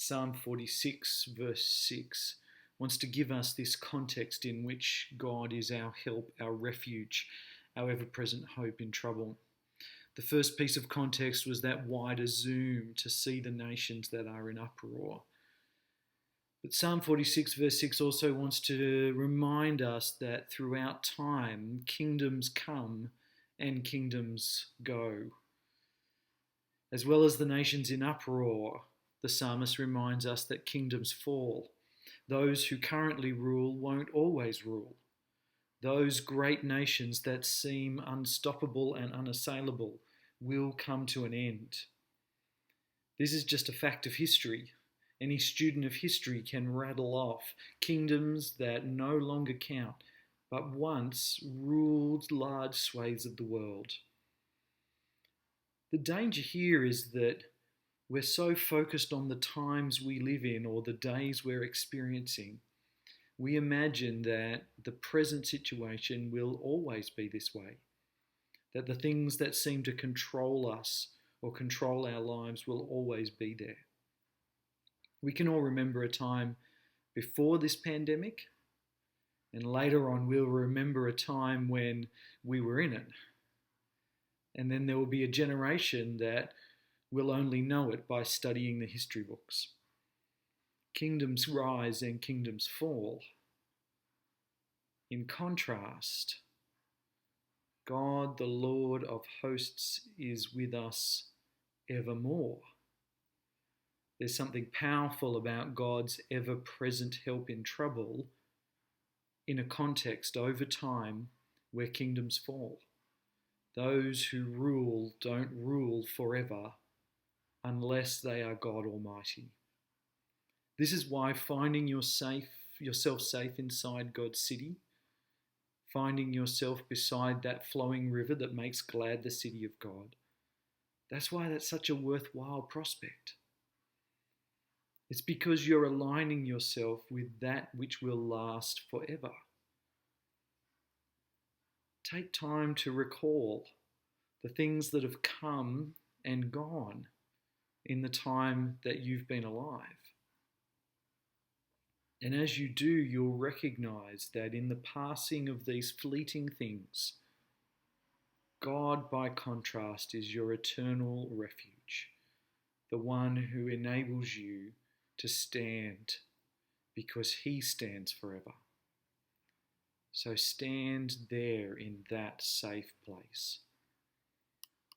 Psalm 46, verse 6, wants to give us this context in which God is our help, our refuge, our ever present hope in trouble. The first piece of context was that wider zoom to see the nations that are in uproar. But Psalm 46, verse 6 also wants to remind us that throughout time, kingdoms come and kingdoms go. As well as the nations in uproar, the psalmist reminds us that kingdoms fall. Those who currently rule won't always rule. Those great nations that seem unstoppable and unassailable will come to an end. This is just a fact of history. Any student of history can rattle off kingdoms that no longer count, but once ruled large swathes of the world. The danger here is that we're so focused on the times we live in or the days we're experiencing, we imagine that the present situation will always be this way, that the things that seem to control us or control our lives will always be there. We can all remember a time before this pandemic, and later on we'll remember a time when we were in it. And then there will be a generation that will only know it by studying the history books. Kingdoms rise and kingdoms fall. In contrast, God, the Lord of hosts, is with us evermore. There's something powerful about God's ever-present help in trouble in a context over time where kingdoms fall. Those who rule don't rule forever unless they are God Almighty. This is why finding yourself safe inside God's city, finding yourself beside that flowing river that makes glad the city of God, that's why that's such a worthwhile prospect. It's because you're aligning yourself with that which will last forever. Take time to recall the things that have come and gone in the time that you've been alive. And as you do, you'll recognize that in the passing of these fleeting things, God, by contrast, is your eternal refuge, the one who enables you to stand because he stands forever. So stand there in that safe place.